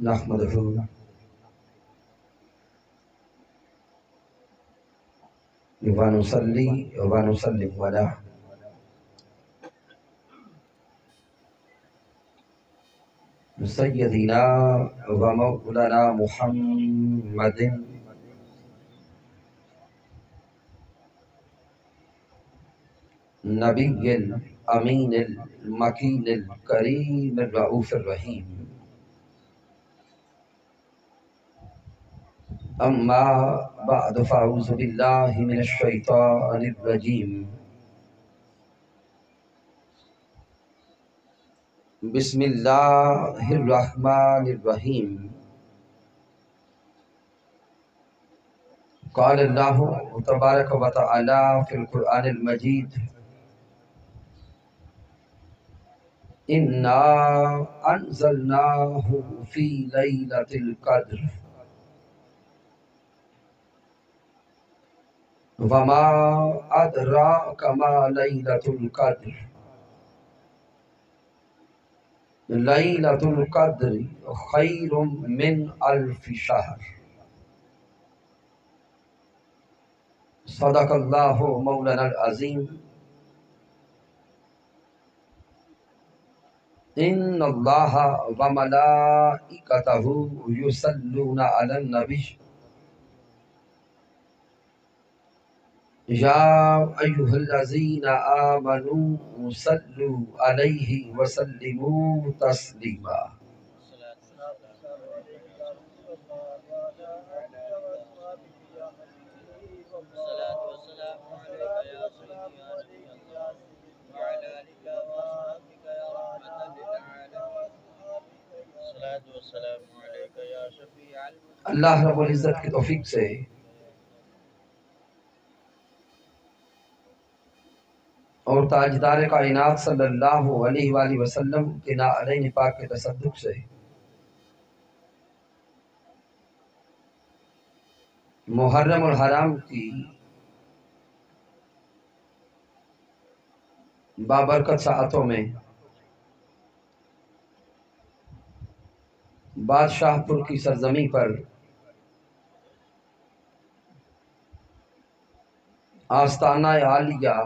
نحمده ونصلي ونسلم على سيدنا ومولانا محمد نبي الأمين المكين الكريم الرؤوف الرحيم. أما بعد فأعوذ بالله من الشيطان الرجيم. بسم الله الرحمن الرحيم. قال الله تبارك وتعالى في القرآن المجيد: إنا أنزلناه في ليلة القدر وما أدراك ما ليلة القدر ليلة القدر خير من ألف شهر. صدق الله مولانا العظيم. إن الله وملائكته يصلون على النبي يا أيها الذين آمنوا صلوا عليه وسلموا تسليما. اللہ رب العزت کی توفیق سے اور تاجدار کائنات صلی اللہ علیہ وآلہ وسلم کے نعلین پاک کے تصدق سے محرم الحرام کی بابرکت ساعتوں میں بادشاہ پور کی سرزمین پر آستانہ عالیہ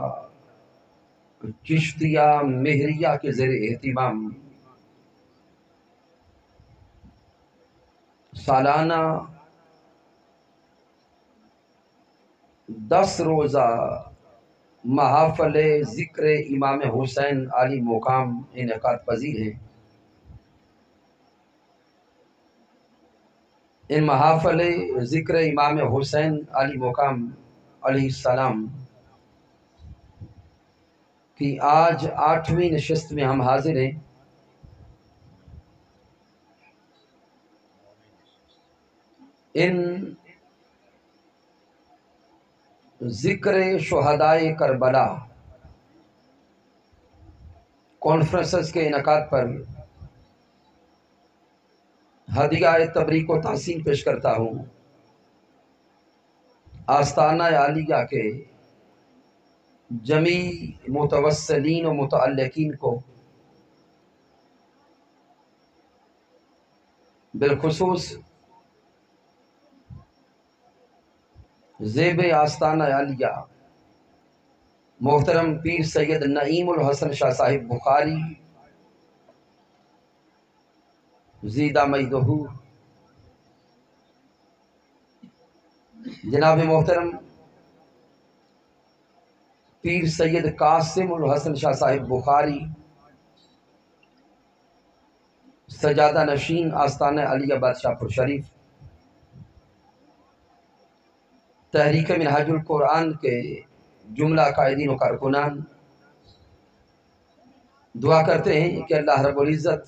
چشتیہ مہریہ کے زیر اہتمام سالانہ 10 روزہ محافل ذکر امام حسین علی مقام انعقاد پذیر ہیں. ان محافل ذکر امام حسین علی مقام علیہ السلام کی آج 8ویں نشست میں ہم حاضر ہیں. ان ذکر شہدائے کربلا کانفرنسز کے انعقاد پر ہدیہ تبریک و تحسین پیش کرتا ہوں آستانہ عالیہ کے جمیع متوسلین و متعلقین کو، بالخصوص زیب آستانہ عالیہ محترم پیر سید نعیم الحسن شاہ صاحب بخاری زیدہ مجدہ، جناب محترم پیر سید قاسم الحسن شاہ صاحب بخاری سجادہ نشین آستانہ علیہ بادشاہ پور شریف، تحریک منہاج القرآن کے جملہ قائدین و کارکنان، دعا کرتے ہیں کہ اللہ رب العزت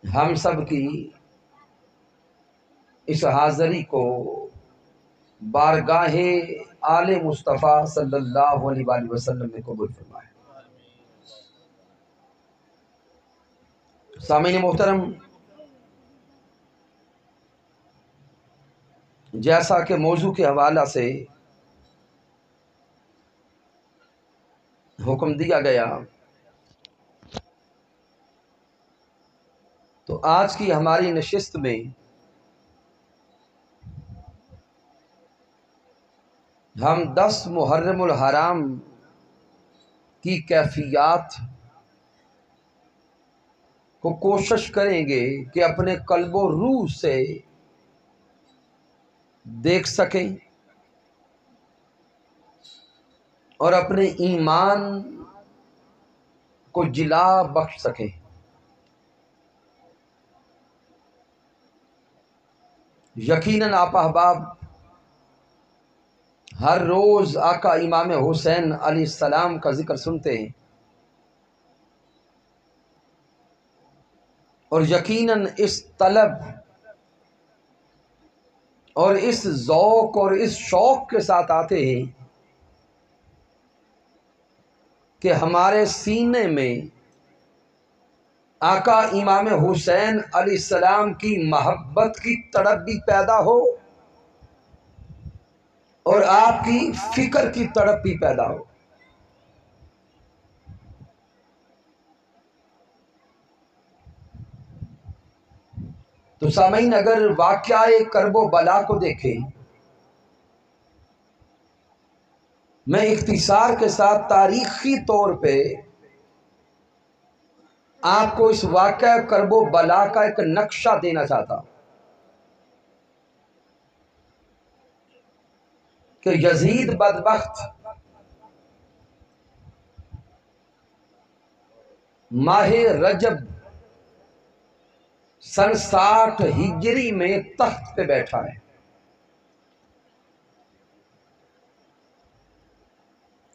ہم سب کی اس حاضری کو بارگاہ آل مصطفیٰ صلی اللہ علیہ وآلہ وسلم میں قبول فرمائے. سامعین محترم، جیسا کہ موضوع کے حوالہ سے حکم دیا گیا، تو آج کی ہماری نشست میں ہم 10 محرم الحرام کی کیفیات کو کوشش کریں گے کہ اپنے قلب و روح سے دیکھ سکیں اور اپنے ایمان کو جلا بخش سکیں۔ یقیناً آپ احباب ہر روز آقا امام حسین علیہ السلام کا ذکر سنتے ہیں، اور یقیناً اس طلب اور اس ذوق اور اس شوق کے ساتھ آتے ہیں کہ ہمارے سینے میں آقا امام حسین علیہ السلام کی محبت کی تڑپ بھی پیدا ہو اور آپ کی فکر کی تڑپ بھی پیدا ہو۔ تو سامعین، اگر واقعہ کرب و بلا کو دیکھیں، میں اختصار کے ساتھ تاریخی طور پہ آپ کو اس واقعہ کرب و بلا کا ایک نقشہ دینا چاہتا ہوں کہ یزید بدبخت ماہ رجب سن 60 ہجری میں تخت پہ بیٹھا ہے۔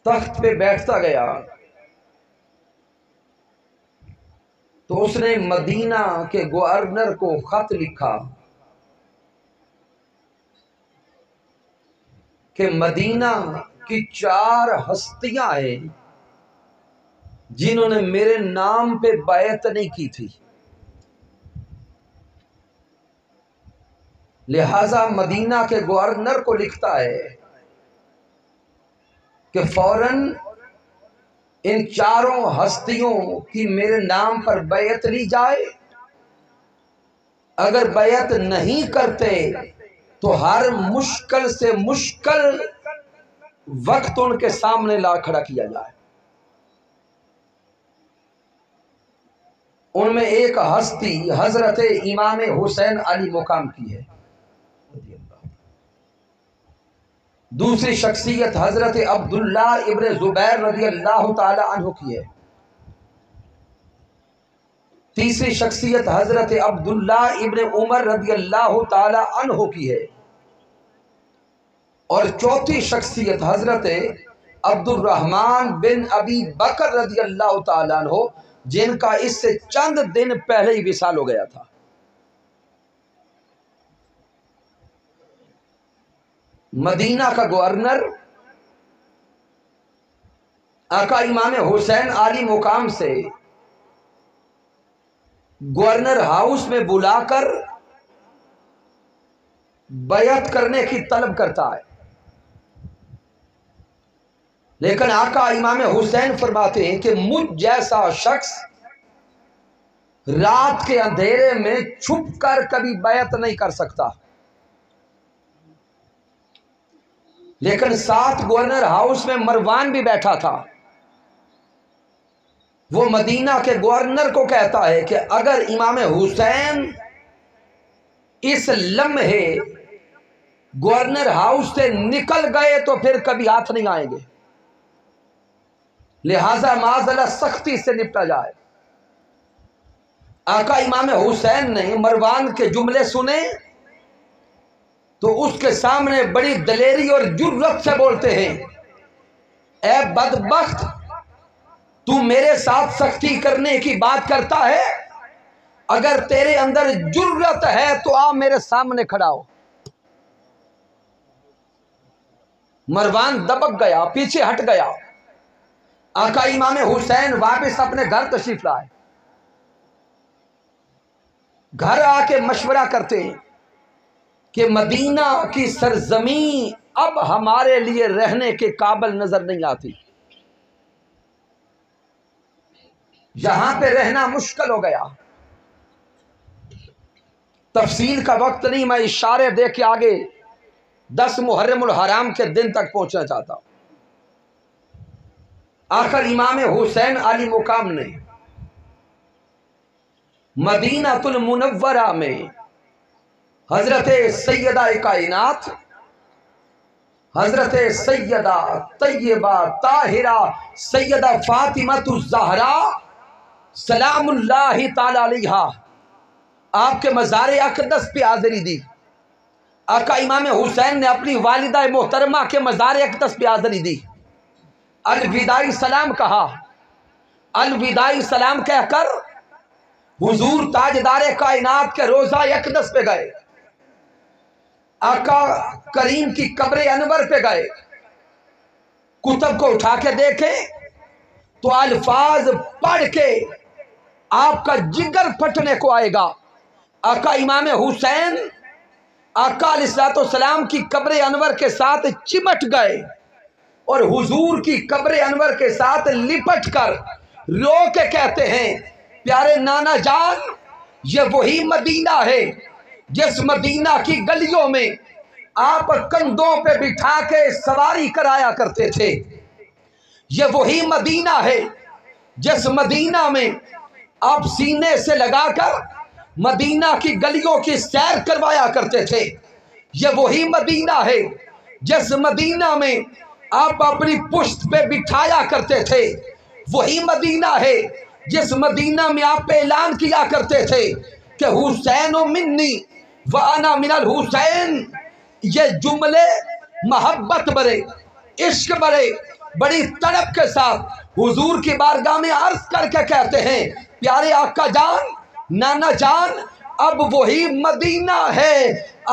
تخت پہ بیٹھتا گیا تو اس نے مدینہ کے گورنر کو خط لکھا کہ مدینہ کی 4 ہستیاں ہیں جنہوں نے میرے نام پہ بیعت نہیں کی تھی، لہذا مدینہ کے گورنر کو لکھتا ہے کہ فوراً ان 4 ہستیوں کی میرے نام پر بیعت لی جائے، اگر بیعت نہیں کرتے تو ہر مشکل سے مشکل وقت ان کے سامنے لا کھڑا کیا جائے۔ ان میں ایک ہستی حضرت امام حسین علی مقام کی ہے، دوسری شخصیت حضرت عبداللہ ابن زبیر رضی اللہ تعالی عنہ کی ہے، تیسری شخصیت حضرت عبداللہ ابن عمر رضی اللہ تعالی عنہ کی ہے، اور چوتھی شخصیت حضرت عبد الرحمن بن ابی بکر رضی اللہ تعالی عنہ، جن کا اس سے چند دن پہلے ہی وصال ہو گیا تھا۔ مدینہ کا گورنر آقا امام حسین علی مقام سے گورنر ہاؤس میں بلا کر بیعت کرنے کی طلب کرتا ہے، لیکن آقا امام حسین فرماتے ہیں کہ مجھ جیسا شخص رات کے اندھیرے میں چھپ کر کبھی بیعت نہیں کر سکتا۔ لیکن ساتھ گورنر ہاؤس میں مروان بھی بیٹھا تھا، وہ مدینہ کے گورنر کو کہتا ہے کہ اگر امام حسین اس لمحے گورنر ہاؤس سے نکل گئے تو پھر کبھی ہاتھ نہیں آئیں گے، لہذا معاذاللہ سختی سے نپٹا جائے۔ آقا امام حسین نے مروان کے جملے سنے تو اس کے سامنے بڑی دلیری اور جرأت سے بولتے ہیں، اے بدبخت، تو میرے ساتھ سختی کرنے کی بات کرتا ہے؟ اگر تیرے اندر جرأت ہے تو آ میرے سامنے کھڑا ہو۔ مروان دبک گیا، پیچھے ہٹ گیا۔ آقا امام حسین واپس اپنے گھر تشریف لائے، گھر آ کے مشورہ کرتے ہیں کہ مدینہ کی سرزمین اب ہمارے لیے رہنے کے قابل نظر نہیں آتی، یہاں پہ رہنا مشکل ہو گیا۔ تفصیل کا وقت نہیں، میں اشارے دے کے آگے 10 محرم الحرام کے دن تک پہنچنا چاہتا ہوں۔ آخر امام حسین علی مقام نے مدینہ المنورہ میں حضرت سیدہ کائنات حضرت سیدہ طیبہ طاہرہ سیدہ فاطمہ الزہرا سلام اللہ تعالی علیہا آپ کے مزار اقدس پہ حاضری دی۔ آقا امام حسین نے اپنی والدہ محترمہ کے مزار اقدس پہ حاضری دی، الوداعی سلام کہا، الوداعی سلام کہہ کر حضور تاجدار کائنات کے روضہ اقدس پہ گئے، آقا کریم کی قبر انور پہ گئے، کتب کو اٹھا کے دیکھیں تو الفاظ پڑھ کے آپ کا جگر پھٹنے کو آئے گا۔ آقا امام حسین آقا علیہ السلام کی قبر انور کے ساتھ چمٹ گئے اور حضور کی قبر انور کے ساتھ لپٹ کر رو کے کہتے ہیں، پیارے نانا جان، یہ وہی مدینہ ہے جس مدینہ کی گلیوں میں آپ کندھوں پہ بٹھا کے سواری کرایا کرتے تھے، یہ وہی مدینہ ہے جس مدینہ میں آپ سینے سے لگا کر مدینہ کی گلیوں کی سیر کروایا کرتے تھے، یہ وہی مدینہ ہے جس مدینہ میں آپ اپنی پشت پہ بٹھایا کرتے تھے، وہی مدینہ ہے جس مدینہ میں آپ اعلان کیا کرتے تھے کہ حسین منی وانا من الحسین۔ یہ جملے محبت برے، عشق برے، بڑی تڑپ کے ساتھ حضور کی بارگاہ میں عرض کر کے کہتے ہیں، پیارے آقا جان، نانا جان، اب وہی مدینہ ہے،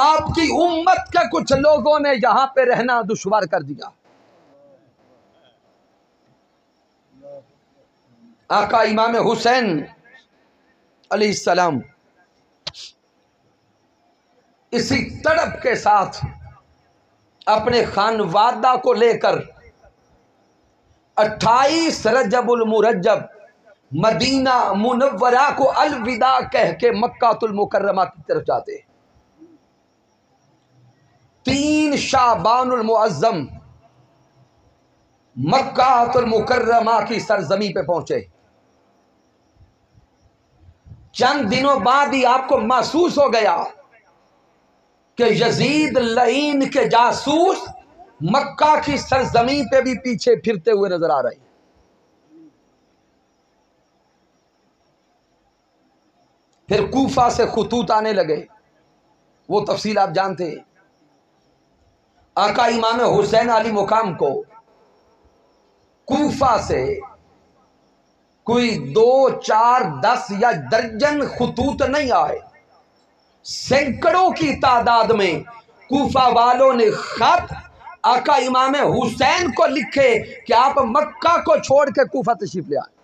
آپ کی امت کے کچھ لوگوں نے یہاں پہ رہنا دشوار کر دیا۔ آقا امام حسین علیہ السلام اسی تڑپ کے ساتھ اپنے خانوادہ کو لے کر 28 رجب المرجب مدینہ منورہ کو الوداع کہہ کے مکہ المکرمہ کی طرف جاتے، 3 شعبان المعظم مکہ المکرمہ کی سرزمین پہ پہنچے۔ چند دنوں بعد ہی آپ کو محسوس ہو گیا کہ یزید لعین کے جاسوس مکہ کی سرزمین پہ بھی پیچھے پھرتے ہوئے نظر آ رہے ہیں۔ پھر کوفہ سے خطوط آنے لگے، وہ تفصیل آپ جانتے ہیں۔ آقا امام حسین علی مقام کو کوفہ سے کوئی 2 4 10 یا درجن خطوط نہیں آئے، سینکڑوں کی تعداد میں کوفہ والوں نے خط آقا امام حسین کو لکھے کہ آپ مکہ کو چھوڑ کے کوفہ تشریف لے آئیں۔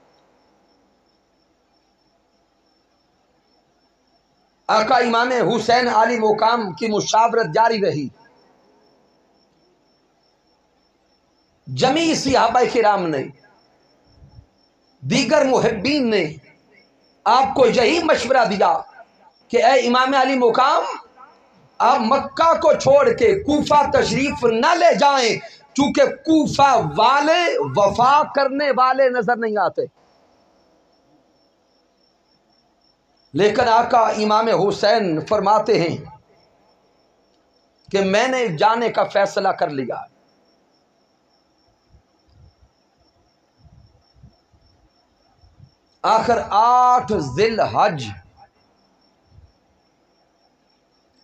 آقا امام حسین علی مقام کی مشاورت جاری رہی، جمیع صحابہ کرام نے، دیگر محبین نے آپ کو یہی مشورہ دیا کہ اے امام علی مقام، آپ مکہ کو چھوڑ کے کوفہ تشریف نہ لے جائیں، چونکہ کوفہ والے وفا کرنے والے نظر نہیں آتے۔ لیکن آقا امام حسین فرماتے ہیں کہ میں نے جانے کا فیصلہ کر لیا۔ آخر 8 ذی الحج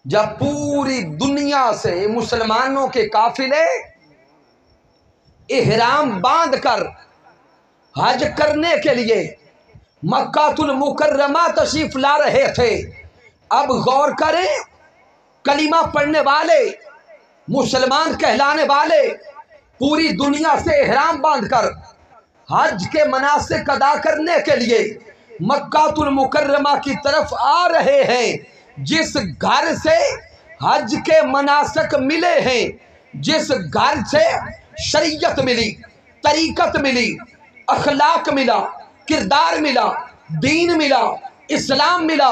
جب پوری دنیا سے مسلمانوں کے قافلے احرام باندھ کر حج کرنے کے لیے مکہ المکرمہ تشریف لا رہے تھے، اب غور کریں، کلمہ پڑھنے والے، مسلمان کہلانے والے پوری دنیا سے احرام باندھ کر حج کے مناسک ادا کرنے کے لیے مکہ المکرمہ کی طرف آ رہے ہیں۔ جس گھر سے حج کے مناسک ملے ہیں، جس گھر سے شریعت ملی، طریقت ملی، اخلاق ملا، کردار ملا، دین ملا، اسلام ملا،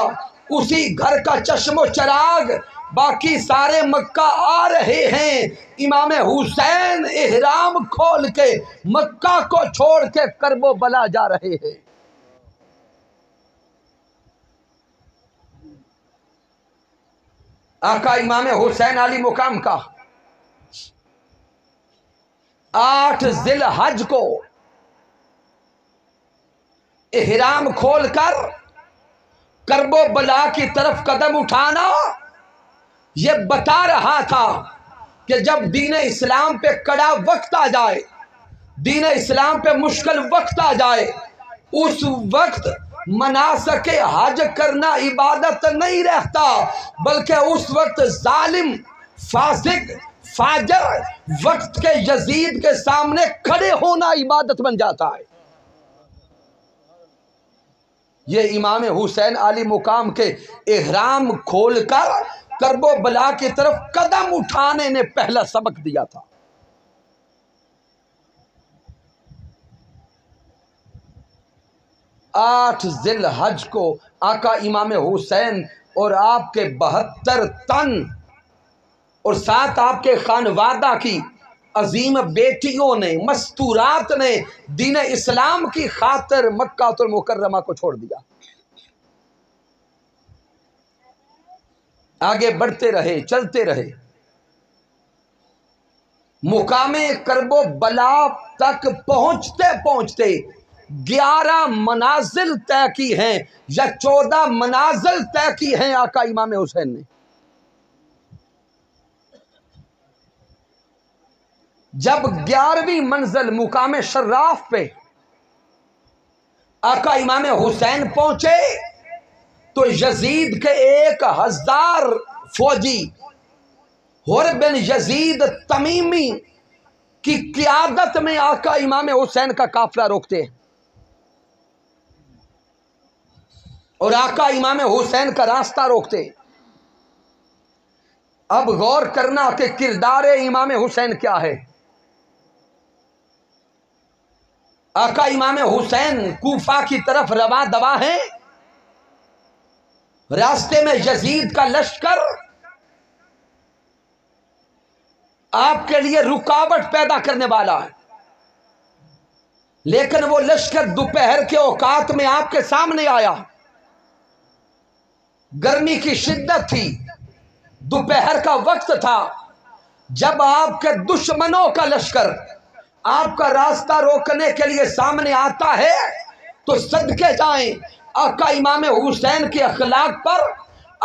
اسی گھر کا چشم و چراغ باقی سارے مکہ آ رہے ہیں، امام حسین احرام کھول کے مکہ کو چھوڑ کے کرب و بلا جا رہے ہیں۔ آقا امام حسین علی مقام کا 8 ذی الحج کو احرام کھول کر کرب و بلا کی طرف قدم اٹھانا یہ بتا رہا تھا کہ جب دین اسلام پہ کڑا وقت آ جائے، دین اسلام پہ مشکل وقت آ جائے، اس وقت مناسک حج کرنا عبادت نہیں رہتا، بلکہ اس وقت ظالم، فاسق، فاجر وقت کے یزید کے سامنے کھڑے ہونا عبادت بن جاتا ہے۔ یہ امام حسین علی مقام کے احرام کھول کر کرب و بلا کی طرف قدم اٹھانے نے پہلا سبق دیا تھا۔ 8 ذی الحج کو آقا امام حسین اور آپ کے 72 تن اور ساتھ آپ کے خانوادہ کی عظیم بیٹیوں نے، مستورات نے دین اسلام کی خاطر مکہ المکرمہ کو چھوڑ دیا۔ آگے بڑھتے رہے، چلتے رہے، مقام کرب و بلا تک پہنچتے پہنچتے 11 منازل طے کی ہیں یا 14 منازل طے کی ہیں آقا امام حسین نے۔ جب 11ویں منزل مقام شراف پہ آقا امام حسین پہنچے تو یزید کے 1000 فوجی حر بن یزید تمیمی کی قیادت میں آقا امام حسین کا قافلہ روکتے ہیں اور آقا امام حسین کا راستہ روکتے ہیں۔ اب غور کرنا کہ کردار امام حسین کیا ہے۔ آقا امام حسین کوفہ کی طرف رواں دوا ہیں، راستے میں یزید کا لشکر آپ کے لیے رکاوٹ پیدا کرنے والا ہے، لیکن وہ لشکر دوپہر کے اوقات میں آپ کے سامنے آیا۔ گرمی کی شدت تھی، دوپہر کا وقت تھا، جب آپ کے دشمنوں کا لشکر آپ کا راستہ روکنے کے لیے سامنے آتا ہے تو صدقے جائیں آقا امام حسین کے اخلاق پر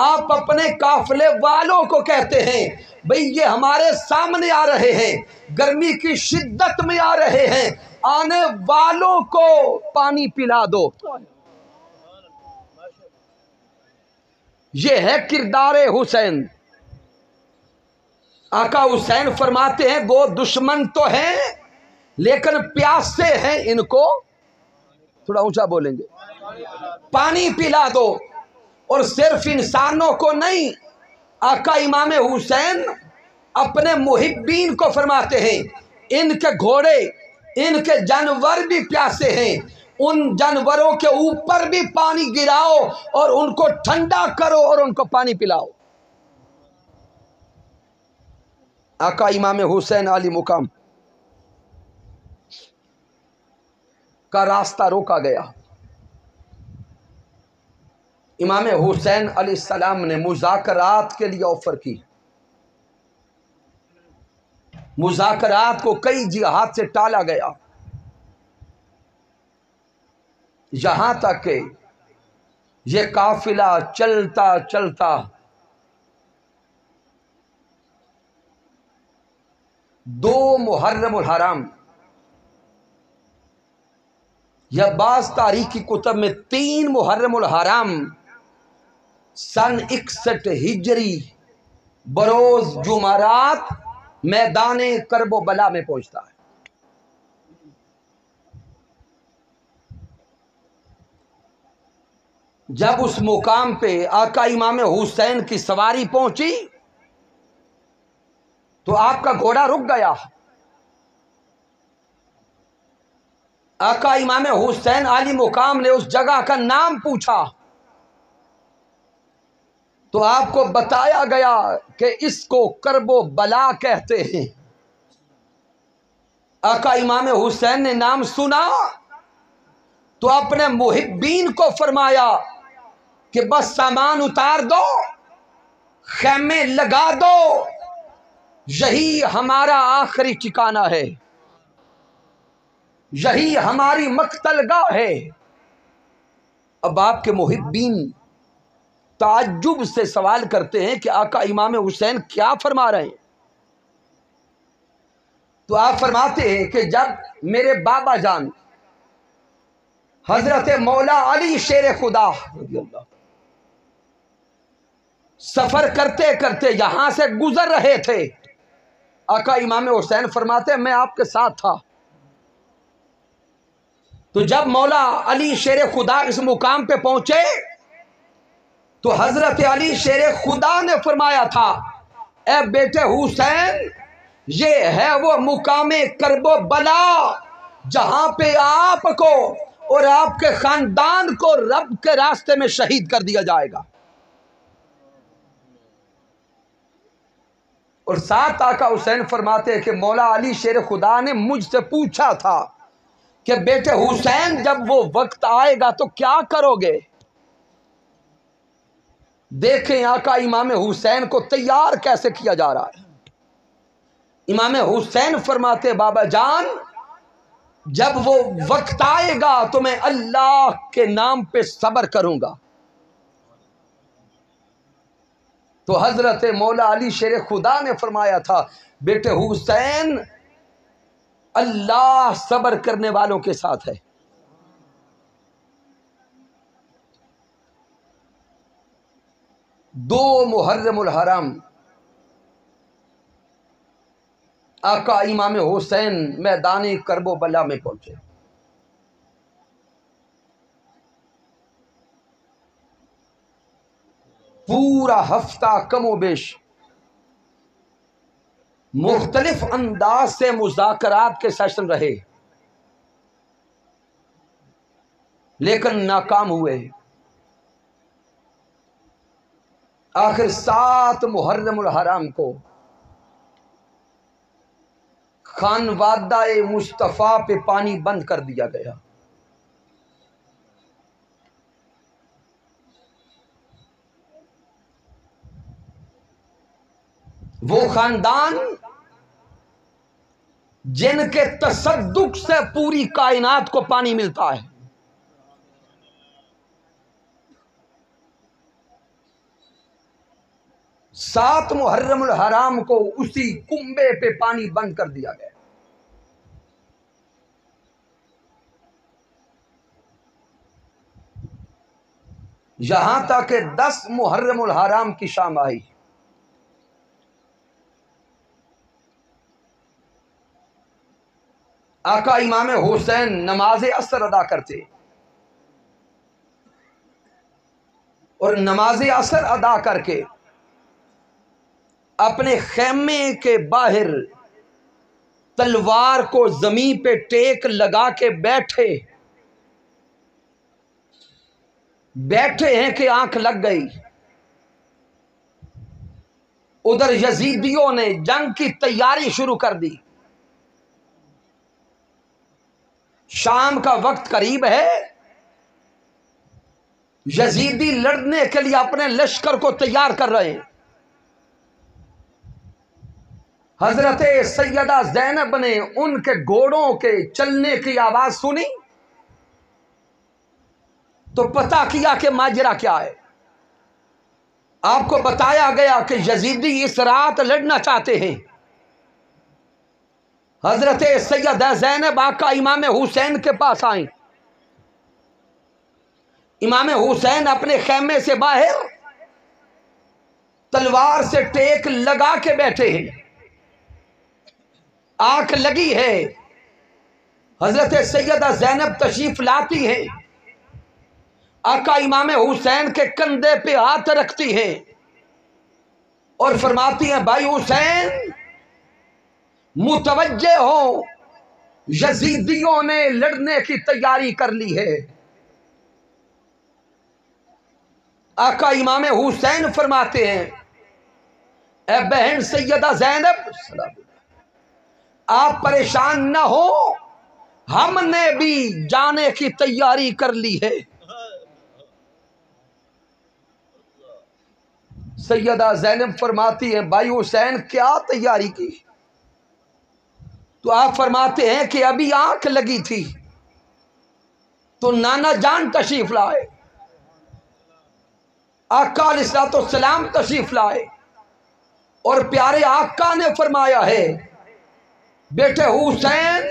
آپ اپنے قافلے والوں کو کہتے ہیں بھئی یہ ہمارے سامنے آ رہے ہیں، گرمی کی شدت میں آ رہے ہیں، آنے والوں کو پانی پلا دو۔ یہ ہے کردار حسین۔ آقا حسین فرماتے ہیں وہ دشمن تو ہیں لیکن پیاسے ہیں، ان کو تھوڑا اونچا بولیں گے، پانی پلا دو۔ اور صرف انسانوں کو نہیں، آقا امام حسین اپنے محبین کو فرماتے ہیں ان کے گھوڑے، ان کے جانور بھی پیاسے ہیں، ان جانوروں کے اوپر بھی پانی گراؤ اور ان کو ٹھنڈا کرو اور ان کو پانی پلاؤ۔ آقا امام حسین علی مقام کا راستہ روکا گیا۔ امام حسین علیہ السلام نے مذاکرات کے لیے آفر کی، مذاکرات کو کئی جہات سے ٹالا گیا، یہاں تک کہ یہ قافلہ چلتا چلتا 2 محرم الحرام یا بعض تاریخی کتب میں 3 محرم الحرام سن 61 ہجری بروز جمعرات میدان کرب و بلا میں پہنچتا ہے۔ جب اس مقام پہ آقا امام حسین کی سواری پہنچی تو آپ کا گھوڑا رک گیا۔ آقا امام حسین علی مقام نے اس جگہ کا نام پوچھا، تو آپ کو بتایا گیا کہ اس کو کرب و بلا کہتے ہیں۔ آقا امام حسین نے نام سنا تو اپنے محبین کو فرمایا کہ بس سامان اتار دو، خیمے لگا دو، یہی ہمارا آخری ٹھکانہ ہے، یہی ہماری مقتل گاہ ہے۔ اب آپ کے محبین تعجب سے سوال کرتے ہیں کہ آقا امام حسین کیا فرما رہے ہیں؟ تو آپ فرماتے ہیں کہ جب میرے بابا جان حضرت مولا علی شیر خدا رضی اللہ سفر کرتے کرتے یہاں سے گزر رہے تھے، آقا امام حسین فرماتے ہیں میں آپ کے ساتھ تھا۔ تو جب مولا علی شیر خدا اس مقام پہ پہنچے تو حضرت علی شیر خدا نے فرمایا تھا اے بیٹے حسین، یہ ہے وہ مقام کرب و بلا جہاں پہ آپ کو اور آپ کے خاندان کو رب کے راستے میں شہید کر دیا جائے گا۔ اور ساتھ آقا حسین فرماتے ہیں کہ مولا علی شیر خدا نے مجھ سے پوچھا تھا کہ بیٹے حسین جب وہ وقت آئے گا تو کیا کرو گے؟ دیکھیں آقا امام حسین کو تیار کیسے کیا جا رہا ہے۔ امام حسین فرماتے بابا جان جب وہ وقت آئے گا تو میں اللہ کے نام پہ صبر کروں گا۔ تو حضرت مولا علی شیر خدا نے فرمایا تھا بیٹے حسین اللہ صبر کرنے والوں کے ساتھ ہے۔ 2 محرم الحرام آقا امام حسین میدان کرب و بلا میں پہنچے۔ پورا ہفتہ کم و بیش مختلف انداز سے مذاکرات کے سیشن رہے لیکن ناکام ہوئے۔ آخر 7 محرم الحرام کو خانوادہ مصطفیٰ پہ پانی بند کر دیا گیا۔ وہ خاندان جن کے تصدق سے پوری کائنات کو پانی ملتا ہے، سات محرم الحرام کو اسی کنبے پہ پانی بند کر دیا گیا۔ یہاں تک کہ 10 محرم الحرام کی شام آئی، آقا امام حسین نماز عصر ادا کرتے اور نماز عصر ادا کر کے اپنے خیمے کے باہر تلوار کو زمین پہ ٹیک لگا کے بیٹھے ہیں کہ آنکھ لگ گئی۔ ادھر یزیدیوں نے جنگ کی تیاری شروع کر دی، شام کا وقت قریب ہے، یزیدی لڑنے کے لیے اپنے لشکر کو تیار کر رہے ہیں۔ حضرت سیدہ زینب نے ان کے گھوڑوں کے چلنے کی آواز سنی تو پتہ کیا کہ ماجرا کیا ہے۔ آپ کو بتایا گیا کہ یزیدی اس رات لڑنا چاہتے ہیں۔ حضرت سیدہ زینب آقا امام حسین کے پاس آئیں۔ امام حسین اپنے خیمے سے باہر تلوار سے ٹیک لگا کے بیٹھے ہیں، آنکھ لگی ہے۔ حضرت سیدہ زینب تشریف لاتی ہیں، آقا امام حسین کے کندھے پہ ہاتھ رکھتی ہیں اور فرماتی ہیں بھائی حسین متوجہ ہو، یزیدیوں نے لڑنے کی تیاری کر لی ہے۔ آقا امام حسین فرماتے ہیں اے بہن سیدہ زینب آپ پریشان نہ ہو، ہم نے بھی جانے کی تیاری کر لی ہے۔ سیدہ زینب فرماتی ہیں بھائی حسین کیا تیاری کی؟ تو آپ فرماتے ہیں کہ ابھی آنکھ لگی تھی تو نانا جان تشریف لائے، آقا علیہ الصلوۃ والسلام تشریف لائے، اور پیارے آقا نے فرمایا ہے بیٹے حسین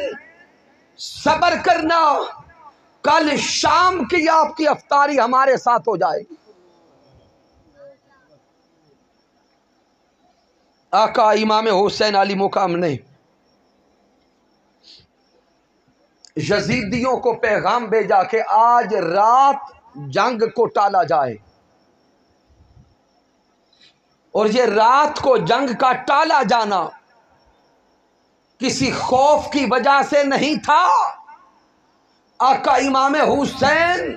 صبر کرنا، کل شام کی آپ کی افطاری ہمارے ساتھ ہو جائے گی۔ آقا امام حسین علی مقام نے یزیدیوں کو پیغام بھیجا کہ آج رات جنگ کو ٹالا جائے، اور یہ رات کو جنگ کا ٹالا جانا کسی خوف کی وجہ سے نہیں تھا۔ آقا امام حسین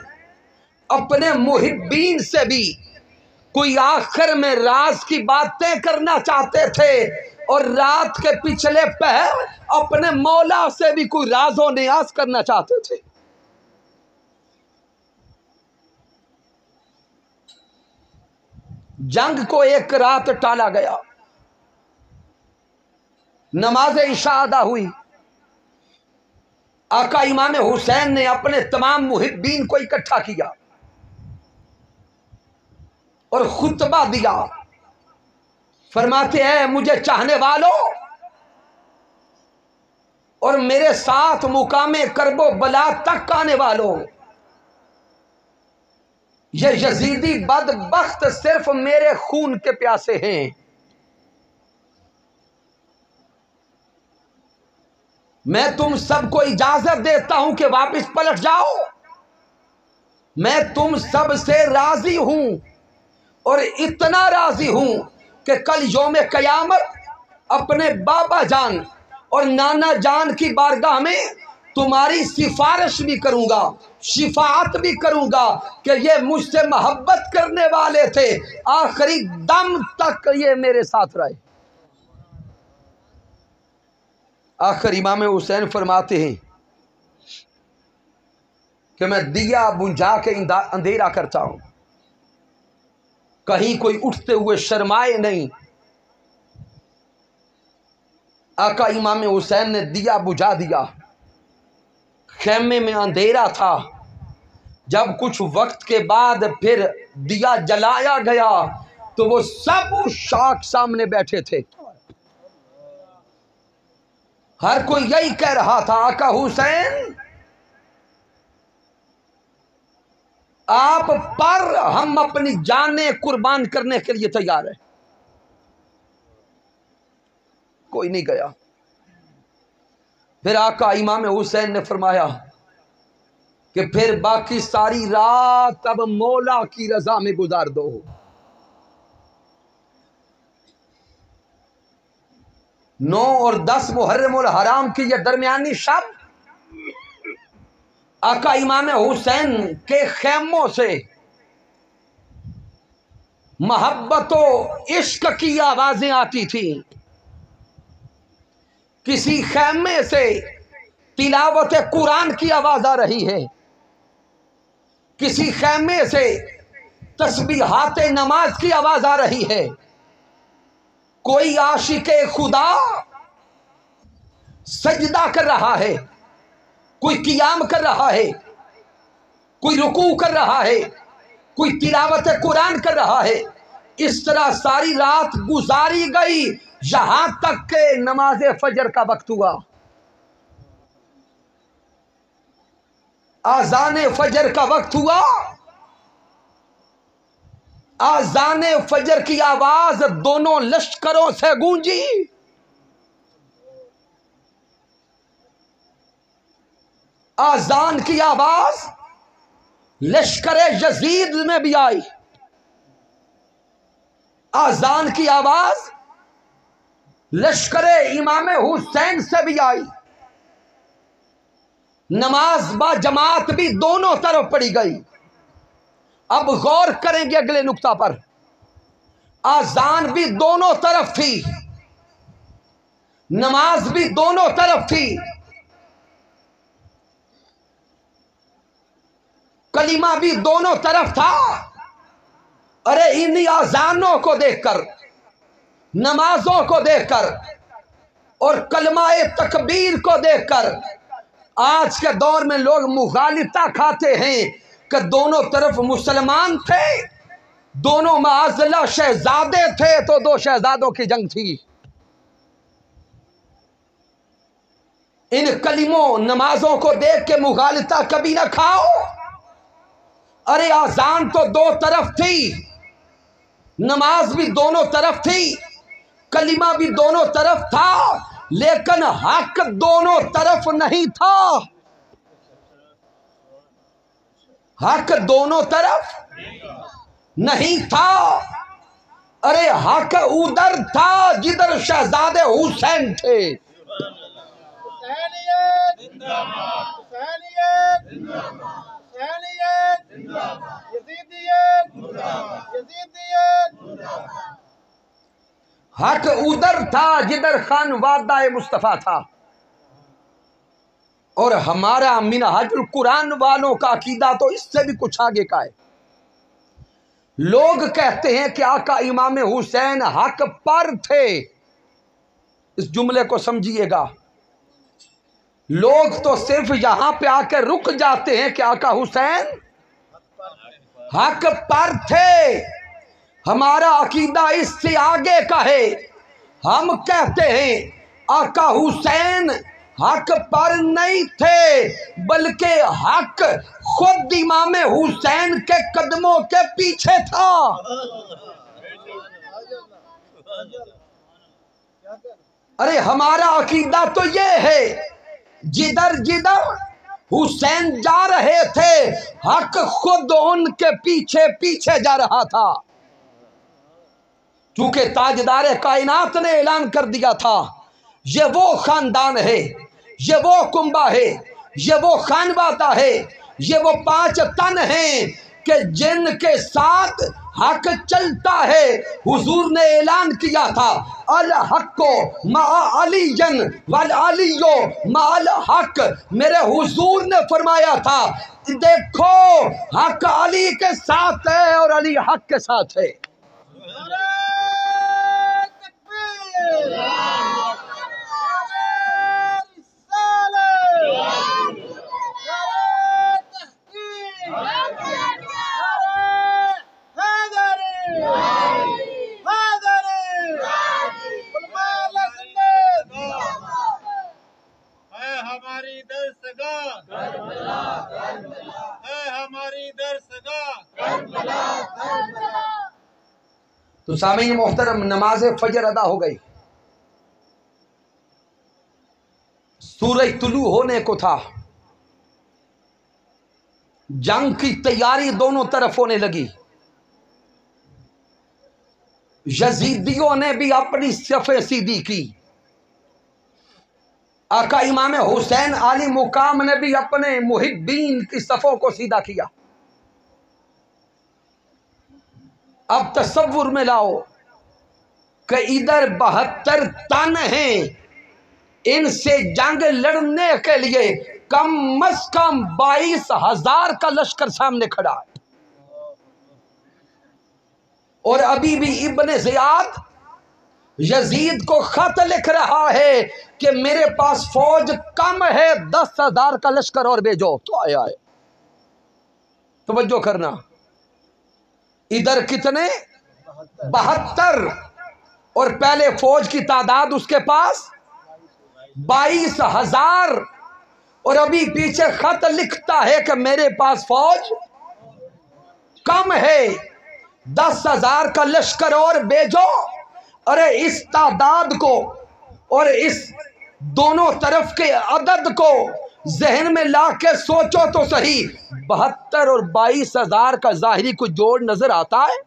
اپنے محبین سے بھی کوئی آخر میں راز کی باتیں کرنا چاہتے تھے، اور رات کے پچھلے پہر اپنے مولا سے بھی کوئی راز و نیاز کرنا چاہتے تھے۔ جنگ کو ایک رات ٹالا گیا، نماز عشاء ادا ہوئی، آقا امام حسین نے اپنے تمام محبین کو اکٹھا کیا اور خطبہ دیا، فرماتے ہیں مجھے چاہنے والوں اور میرے ساتھ مقام کرب و بلا تک آنے والوں، یہ یزیدی بدبخت صرف میرے خون کے پیاسے ہیں، میں تم سب کو اجازت دیتا ہوں کہ واپس پلٹ جاؤ، میں تم سب سے راضی ہوں، اور اتنا راضی ہوں کہ کل یوم قیامت اپنے بابا جان اور نانا جان کی بارگاہ میں تمہاری سفارش بھی کروں گا، شفاعت بھی کروں گا کہ یہ مجھ سے محبت کرنے والے تھے، آخری دم تک یہ میرے ساتھ رہے۔ آخر امام حسین فرماتے ہیں کہ میں دیا بجھا کے اندھیرا کرتا ہوں، کہیں کوئی اٹھتے ہوئے شرمائے نہیں۔ آقا امام حسین نے دیا بجھا دیا، خیمے میں اندھیرا تھا، جب کچھ وقت کے بعد پھر دیا جلایا گیا تو وہ سب شاخ سامنے بیٹھے تھے، ہر کوئی یہی کہہ رہا تھا آقا حسین آپ پر ہم اپنی جانیں قربان کرنے کے لیے تیار ہیں۔ کوئی نہیں گیا۔ پھر آقا امام حسین نے فرمایا کہ پھر باقی ساری رات اب مولا کی رضا میں گزار دو۔ 9 اور 10 محرم الحرام کی یہ درمیانی شب آقا امام حسین کے خیموں سے محبت و عشق کی آوازیں آتی تھیں، کسی خیمے سے تلاوت قرآن کی آواز آ رہی ہے، کسی خیمے سے تسبیحات نماز کی آواز آ رہی ہے، کوئی عاشق خدا سجدہ کر رہا ہے، کوئی قیام کر رہا ہے، کوئی رکوع کر رہا ہے، کوئی تلاوت قرآن کر رہا ہے۔ اس طرح ساری رات گزاری گئی یہاں تک کہ نماز فجر کا وقت ہوا، آذان فجر کا وقت ہوا، آذان فجر کی آواز دونوں لشکروں سے گونجی، آذان کی آواز لشکر یزید میں بھی آئی، آذان کی آواز لشکر امام حسین سے بھی آئی، نماز با جماعت بھی دونوں طرف پڑھی گئی، اب غور کریں گے اگلے نقطہ پر. آزان بھی دونوں طرف تھی، نماز بھی دونوں طرف تھی، کلمہ بھی دونوں طرف تھا. ارے انہی آزانوں کو دیکھ کر، نمازوں کو دیکھ کر اور کلمہ تکبیر کو دیکھ کر آج کے دور میں لوگ مغالطہ کھاتے ہیں کہ دونوں طرف مسلمان تھے، دونوں معاذ اللہ شہزادے تھے تو دو شہزادوں کی جنگ تھی. ان کلموں نمازوں کو دیکھ کے مغالطہ کبھی نہ کھاؤ. ارے آزان تو دو طرف تھی، نماز بھی دونوں طرف تھی، کلمہ بھی دونوں طرف تھا، لیکن حق دونوں طرف نہیں تھا. حق دونوں طرف نہیں تھا. ارے حق ادھر تھا جدھر شہزادے حسین تھے. حق ادھر تھا جدھر خان وادہ مصطفیٰ تھا. اور ہمارا منہاج القرآن والوں کا عقیدہ تو اس سے بھی کچھ آگے کا ہے. لوگ کہتے ہیں کہ آقا امام حسین حق پر تھے. اس جملے کو سمجھیے گا. لوگ تو صرف یہاں پہ آ کے رک جاتے ہیں کہ آقا حسین حق پر تھے. ہمارا عقیدہ اس سے آگے کا ہے. ہم کہتے ہیں آقا حسین حق پر نہیں تھے، بلکہ حق خود امام حسین کے قدموں کے پیچھے تھا. ارے ہمارا عقیدہ تو یہ ہے جدھر جدھر حسین جا رہے تھے حق خود ان کے پیچھے پیچھے جا رہا تھا. چونکہ تاجدار کائنات نے اعلان کر دیا تھا یہ وہ خاندان ہے، یہ وہ کنبہ ہے، یہ وہ خانوادہ ہے، یہ وہ 5 تن ہیں کہ جن کے ساتھ حق چلتا ہے. حضور نے اعلان کیا تھا الحق مع علی والعلی مع الحق. میرے حضور نے فرمایا تھا دیکھو حق علی کے ساتھ ہے اور علی حق کے ساتھ ہے. تو سامعین محترم، نماز فجر ادا ہو گئی، سورج طلوع ہونے کو تھا، جنگ کی تیاری دونوں طرف ہونے لگی. یزیدیوں نے بھی اپنی صفیں سیدھی کی، آقا امام حسین عالی مقام نے بھی اپنے محبین کی صفوں کو سیدھا کیا. اب تصور میں لاؤ کہ ادھر 72 تن ہیں، ان سے جنگ لڑنے کے لیے کم از کم 22,000 کا لشکر سامنے کھڑا ہے. اور ابھی بھی ابن زیاد یزید کو خط لکھ رہا ہے کہ میرے پاس فوج کم ہے، 10,000 کا لشکر اور بھیجو. تو آیا ہے، توجہ کرنا، ادھر کتنے 72 اور پہلے فوج کی تعداد اس کے پاس 22,000 اور ابھی پیچھے خط لکھتا ہے کہ میرے پاس فوج کم ہے، 10,000 کا لشکر اور بھیجو. ارے اس تعداد کو اور اس دونوں طرف کے عدد کو ذہن میں لا کے سوچو تو صحیح، 72 اور 22,000 کا ظاہری کوئی جوڑ نظر آتا ہے؟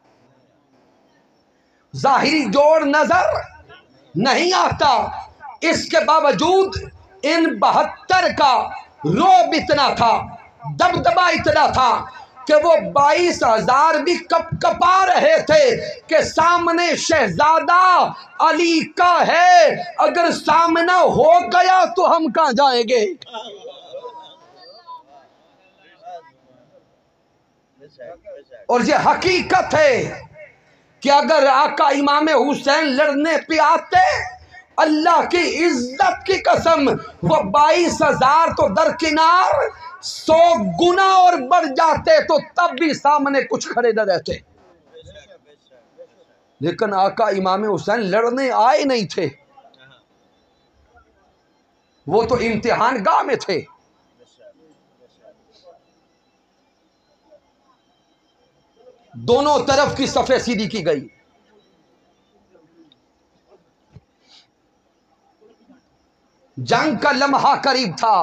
ظاہری جوڑ نظر نہیں آتا. اس کے باوجود ان 72 کا رعب اتنا تھا، دبدبا اتنا تھا کہ وہ 22,000 بھی کپ کپا رہے تھے کہ سامنے شہزادہ علی کا ہے، اگر سامنا ہو گیا تو ہم کہاں جائیں گے؟ اور یہ حقیقت ہے کہ اگر آقا امام حسین لڑنے پہ آتے، اللہ کی عزت کی قسم، وہ 22,000 تو درکنار 100 گنا اور بڑھ جاتے تو تب بھی سامنے کچھ کھڑے نہ رہتے۔ لیکن آقا امام حسین لڑنے آئے نہیں تھے، وہ تو امتحان گاہ میں تھے۔ دونوں طرف کی صفیں سیدھی کی گئی۔ جنگ کا لمحہ قریب تھا۔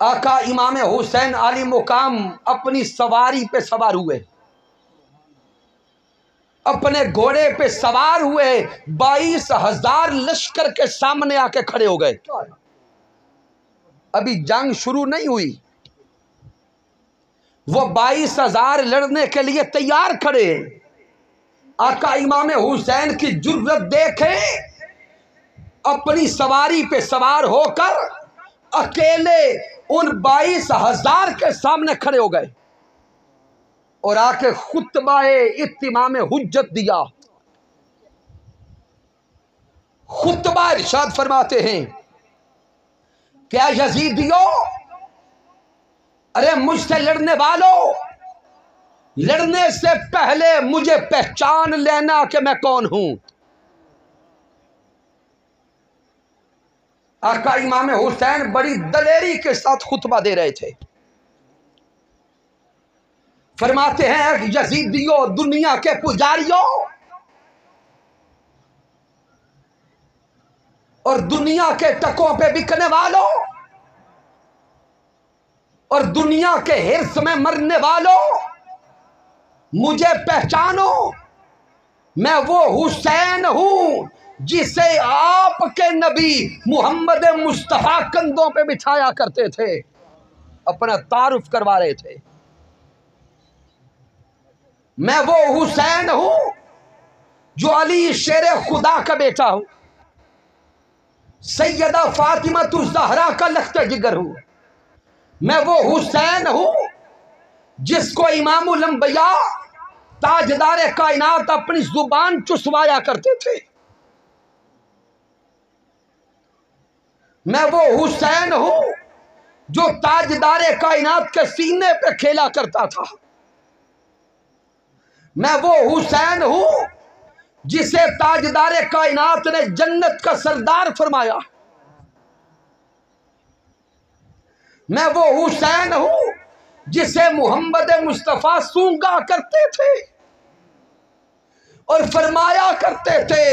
آقا امام حسین علی مقام اپنی سواری پہ سوار ہوئے، اپنے گھوڑے پہ سوار ہوئے، 22,000 لشکر کے سامنے آ کے کھڑے ہو گئے۔ ابھی جنگ شروع نہیں ہوئی، وہ 22,000 لڑنے کے لیے تیار کھڑے ہیں۔ آقا امام حسین کی جرت دیکھیں، اپنی سواری پہ سوار ہو کر اکیلے ان 22,000 کے سامنے کھڑے ہو گئے اور آ کے خطبہ اتمام حجت دیا۔ خطبہ ارشاد فرماتے ہیں، کیا یزیدیو، ارے مجھ سے لڑنے والوں، لڑنے سے پہلے مجھے پہچان لینا کہ میں کون ہوں۔ آقا امام حسین بڑی دلیری کے ساتھ خطبہ دے رہے تھے۔ فرماتے ہیں، یزیدیوں، دنیا کے پجاریوں اور دنیا کے ٹکوں پہ بکنے والوں اور دنیا کے حرص میں مرنے والوں، مجھے پہچانو، میں وہ حسین ہوں جسے آپ کے نبی محمد مصطفیٰ کندھوں پہ بٹھایا کرتے تھے۔ اپنا تعارف کروا رہے تھے، میں وہ حسین ہوں جو علی شیر خدا کا بیٹا ہوں، سیدہ فاطمہ الزہرا کا لخت جگر ہوں، میں وہ حسین ہوں جس کو امام الانبیاء تاجدار کائنات اپنی زبان چسوایا کرتے تھے، میں وہ حسین ہوں جو تاجدار کائنات کے سینے پہ کھیلا کرتا تھا، میں وہ حسین ہوں جسے تاجدار کائنات نے جنت کا سردار فرمایا، میں وہ حسین ہوں جسے محمد مصطفیٰ سونگا کرتے تھے اور فرمایا کرتے تھے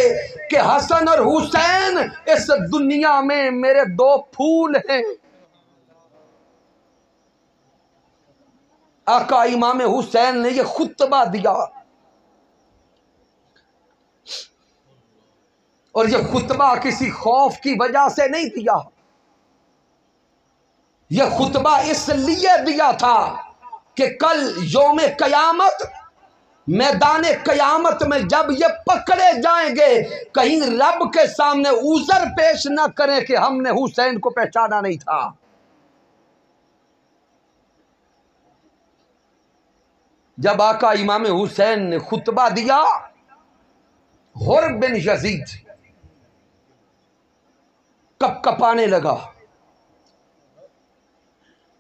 کہ حسن اور حسین اس دنیا میں میرے 2 پھول ہیں۔ آقا امام حسین نے یہ خطبہ دیا اور یہ خطبہ کسی خوف کی وجہ سے نہیں دیا، یہ خطبہ اس لیے دیا تھا کہ کل یوم قیامت، میدان قیامت میں جب یہ پکڑے جائیں گے، کہیں رب کے سامنے عذر پیش نہ کریں کہ ہم نے حسین کو پہچانا نہیں تھا۔ جب آقا امام حسین نے خطبہ دیا، حر بن یزید کپ کپانے لگا،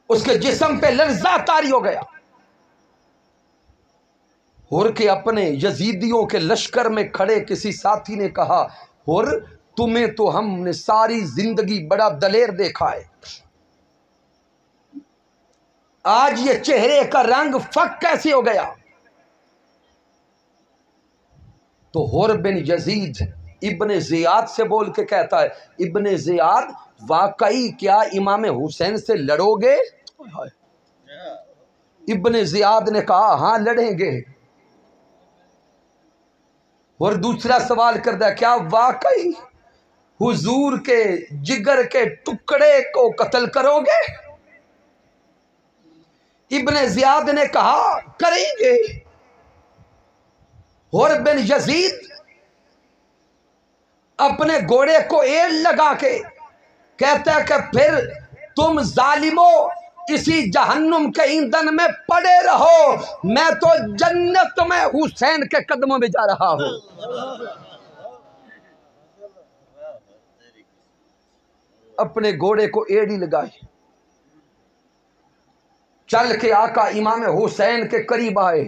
اس کے جسم پہ لرزہ طاری ہو گیا۔ حر کے اپنے یزیدیوں کے لشکر میں کھڑے کسی ساتھی نے کہا، حر تمہیں تو ہم نے ساری زندگی بڑا دلیر دیکھا ہے، آج یہ چہرے کا رنگ فک کیسے ہو گیا؟ تو حر بن یزید ابن زیاد سے بول کے کہتا ہے، ابن زیاد واقعی کیا امام حسین سے لڑو گے؟ ابن زیاد نے کہا ہاں لڑیں گے۔ اور دوسرا سوال کرتا ہے، کیا واقعی حضور کے جگر کے ٹکڑے کو قتل کرو گے؟ ابن زیاد نے کہا کریں گے۔ حر بن یزید اپنے گھوڑے کو ایڑ لگا کے کہتا ہے کہ پھر تم ظالمو اسی جہنم کے ایندھن میں پڑے رہو، میں تو جنت میں حسین کے قدموں میں جا رہا ہوں۔ اپنے گھوڑے کو ایڑی لگائی، چل کے آقا امام حسین کے قریب آئے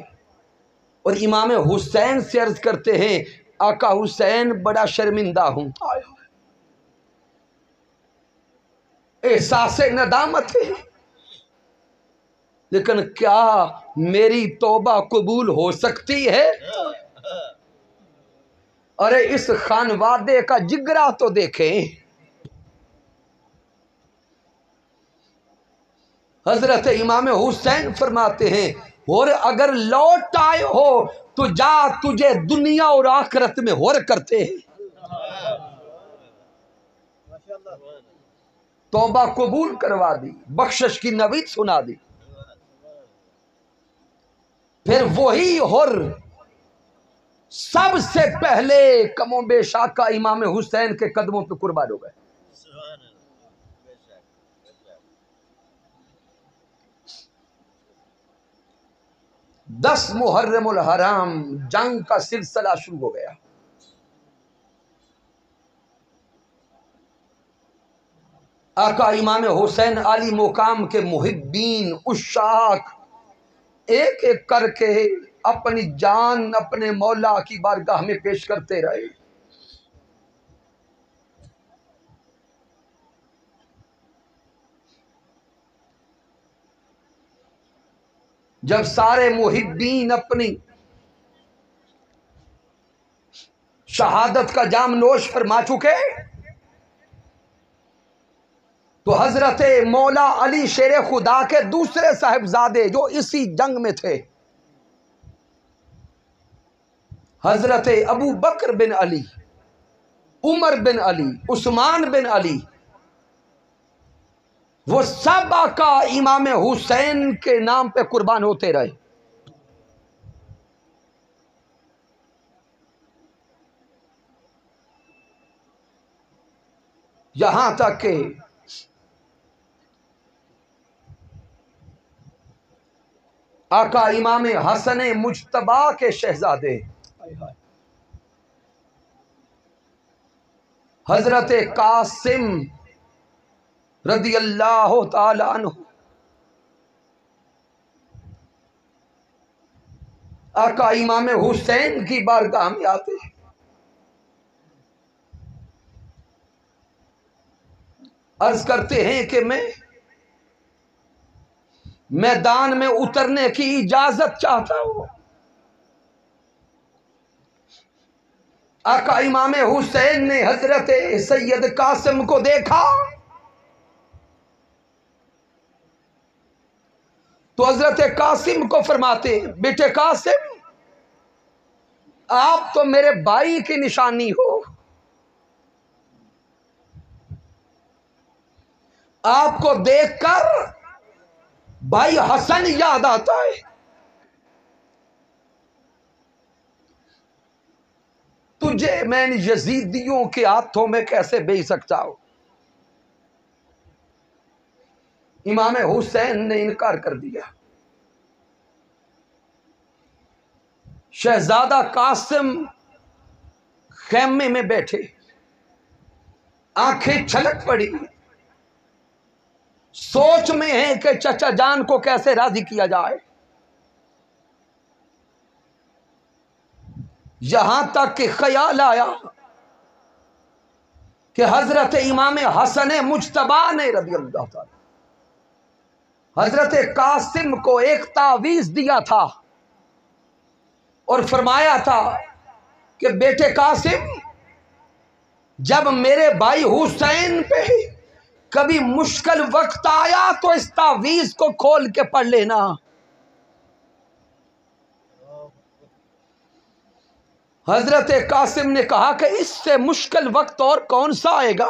اور امام حسین سے عرض کرتے ہیں آقا حسین بڑا شرمندہ ہوں، احساس ندامت ہے، لیکن کیا میری توبہ قبول ہو سکتی ہے؟ ارے اس خانوادے کا جگرا تو دیکھیں۔ حضرت امام حسین فرماتے ہیں اور اگر لوٹ آئے ہو تو جا، تجھے دنیا اور آخرت میں ہور کرتے ہیں۔ توبہ قبول کروا دی، بخشش کی نوید سنا دی۔ پھر وہی ہر سب سے پہلے کم و بیش آقا امام حسین کے قدموں پہ قربان ہو گئے۔ 10 محرم الحرام جنگ کا سلسلہ شروع ہو گیا۔ آقا امام حسین علی مقام کے محبین عشاق ایک ایک کر کے اپنی جان اپنے مولا کی بارگاہ میں پیش کرتے رہے۔ جب سارے محبین اپنی شہادت کا جام نوش فرما چکے تو حضرت مولا علی شیر خدا کے دوسرے صاحبزادے جو اسی جنگ میں تھے، حضرت ابو بکر بن علی، عمر بن علی، عثمان بن علی، وہ سب آقا امام حسین کے نام پہ قربان ہوتے رہے۔ یہاں تک کہ آقا امام حسن مجتبی کے شہزادے حضرت قاسم رضی اللہ تعالی عنہ آقا امام حسین کی بارگاہ میں آتے ہیں۔ عرض کرتے ہیں کہ میں میدان میں اترنے کی اجازت چاہتا ہوں۔ آقا امام حسین نے حضرت سید قاسم کو دیکھا تو حضرت قاسم کو فرماتے بیٹے قاسم، آپ تو میرے بھائی کی نشانی ہو، آپ کو دیکھ کر بھائی حسن یاد آتا ہے۔ تجھے میں یزیدیوں کے ہاتھوں میں کیسے بھیج سکتا ہوں؟ امام حسین نے انکار کر دیا۔ شہزادہ قاسم خیمے میں بیٹھے، آنکھیں چھلک پڑی، سوچ میں ہے کہ چچا جان کو کیسے راضی کیا جائے۔ یہاں تک کہ خیال آیا کہ حضرت امام حسن مجتبی نے رضی اللہ تعالی حضرت قاسم کو ایک تعویذ دیا تھا اور فرمایا تھا کہ بیٹے قاسم، جب میرے بھائی حسین پہ کبھی مشکل وقت آیا تو اس تعویذ کو کھول کے پڑھ لینا۔ حضرت قاسم نے کہا کہ اس سے مشکل وقت اور کون سا آئے گا؟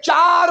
4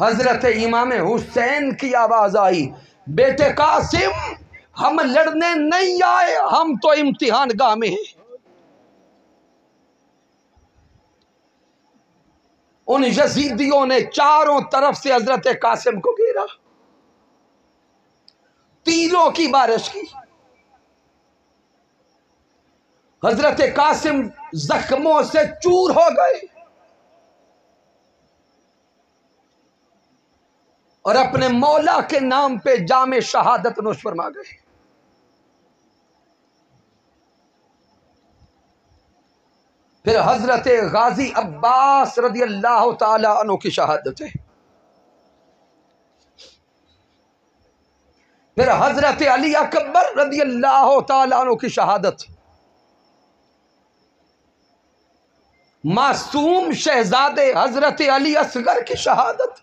حضرت امام حسین کی آواز آئی، بیٹے قاسم ہم لڑنے نہیں آئے، ہم تو امتحان گاہ میں ہیں۔ ان یزیدیوں نے چاروں طرف سے حضرت قاسم کو گھیرا، تیروں کی بارش کی۔ حضرت قاسم زخموں سے چور ہو گئے اور اپنے مولا کے نام پہ جام شہادت نوش فرما گئے۔ پھر حضرت غازی عباس رضی اللہ تعالی عنہ کی شہادت ہے، پھر حضرت علی اکبر رضی اللہ تعالی عنہ کی شہادت، معصوم شہزادے حضرت علی اصغر کی شہادت۔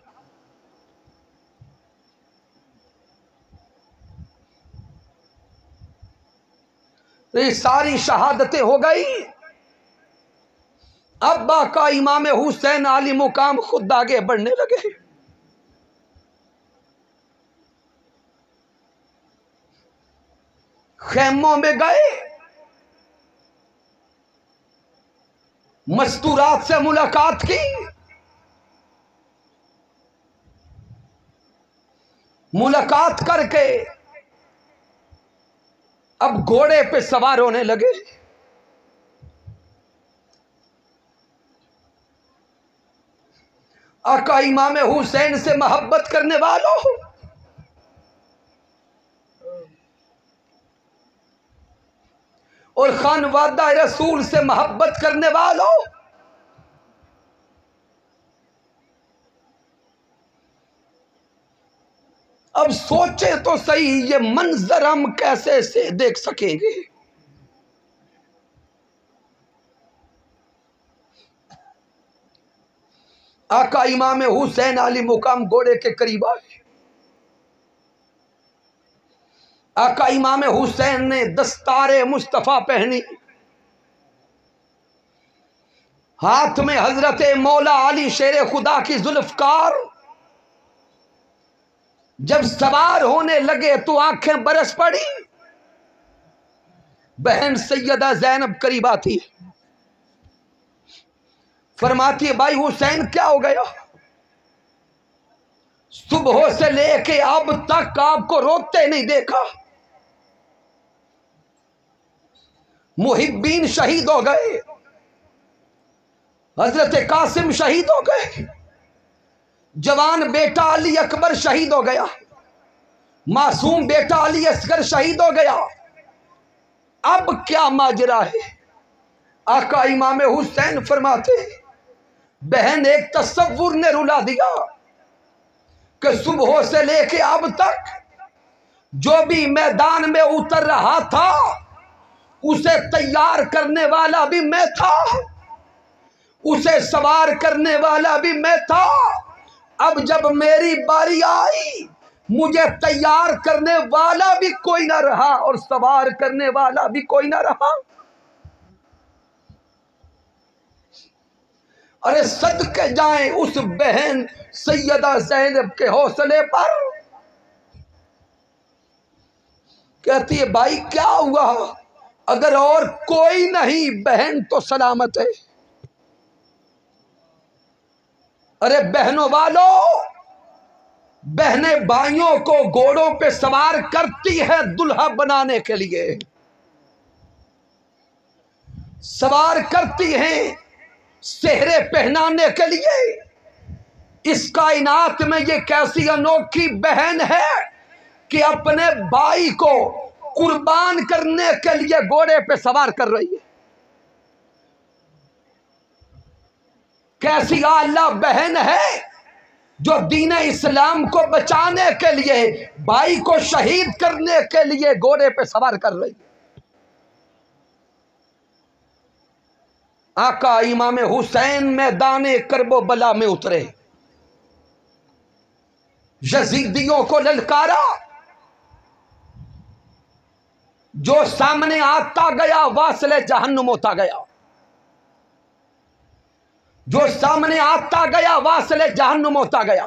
یہ ساری شہادتیں ہو گئی، اب آقا امام حسین علی مقام خود آگے بڑھنے لگے۔ خیموں میں گئے، مستورات سے ملاقات کی، ملاقات کر کے اب گھوڑے پہ سوار ہونے لگے۔ آقا امام حسین سے محبت کرنے والوں، اور خانوادہ رسول سے محبت کرنے والوں، اب سوچیں تو صحیح یہ منظر ہم کیسے سے دیکھ سکیں گے؟ آقا امام حسین علی مقام گھوڑے کے قریب آئے، آقا امام حسین نے دستار مصطفیٰ پہنی، ہاتھ میں حضرت مولا علی شیر خدا کی ذوالفقار، جب سوار ہونے لگے تو آنکھیں برس پڑی۔ بہن سیدہ زینب قریب آتی ہے، فرماتی ہے بھائی حسین کیا ہو گیا؟ صبح سے لے کے اب تک آپ کو روتے نہیں دیکھا، محبین شہید ہو گئے، حضرت قاسم شہید ہو گئے، جوان بیٹا علی اکبر شہید ہو گیا، معصوم بیٹا علی اصغر شہید ہو گیا، اب کیا ماجرا ہے؟ آقا امام حسین فرماتے ہیں بہن ایک تصور نے رلا دیا کہ صبح سے لے کے اب تک جو بھی میدان میں اتر رہا تھا اسے تیار کرنے والا بھی میں تھا، اسے سوار کرنے والا بھی میں تھا، اب جب میری باری آئی مجھے تیار کرنے والا بھی کوئی نہ رہا اور سوار کرنے والا بھی کوئی نہ رہا۔ ارے صدقے جائیں اس بہن سیدہ زینب کے حوصلے پر، کہتی ہے بھائی کیا ہوا؟ اگر اور کوئی نہیں بہن تو سلامت ہے۔ ارے بہنوں والوں، بہنیں بھائیوں کو گھوڑوں پہ سوار کرتی ہے دلہا بنانے کے لیے، سوار کرتی ہیں سہرے پہنانے کے لیے۔ اس کائنات میں یہ کیسی انوکھی بہن ہے کہ اپنے بھائی کو قربان کرنے کے لیے گھوڑے پہ سوار کر رہی ہے۔ کیسی اعلیٰ بہن ہے جو دین اسلام کو بچانے کے لیے بھائی کو شہید کرنے کے لیے گھوڑے پہ سوار کر رہی ہے۔ آقا امام حسین میدان کرب و بلا میں اترے، یزیدیوں کو للکارا، جو سامنے آتا گیا واصل جہنم ہوتا گیا، جو سامنے آتا گیا واصل جہنم ہوتا گیا۔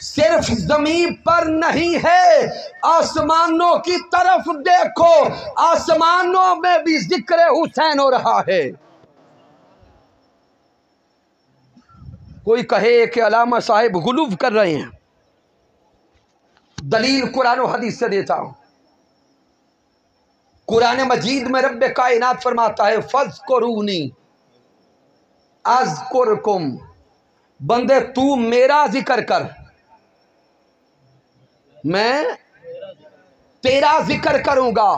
صرف زمین پر نہیں ہے، آسمانوں کی طرف دیکھو، آسمانوں میں بھی ذکر حسین ہو رہا ہے۔ کوئی کہے کہ علامہ صاحب غلو کر رہے ہیں، دلیل قرآن و حدیث سے دیتا ہوں۔ قرآن مجید میں رب کائنات فرماتا ہے فَاذْكُرُونِی اذکرکم، بندے تو میرا ذکر کر، میں تیرا ذکر کروں گا۔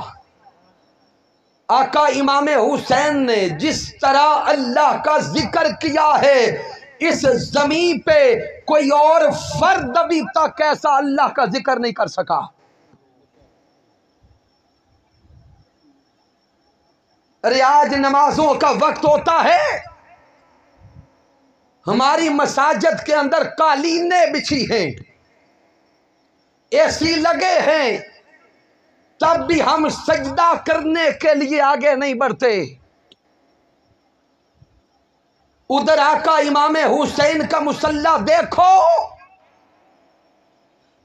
آقا امام حسین نے جس طرح اللہ کا ذکر کیا ہے، اس زمین پہ کوئی اور فرد ابھی تک ایسا اللہ کا ذکر نہیں کر سکا۔ ریاض نمازوں کا وقت ہوتا ہے، ہماری مساجد کے اندر قالینیں بچھی ہیں، اے سی لگے ہیں، تب بھی ہم سجدہ کرنے کے لیے آگے نہیں بڑھتے۔ ادھر آقا امام حسین کا مصلی دیکھو،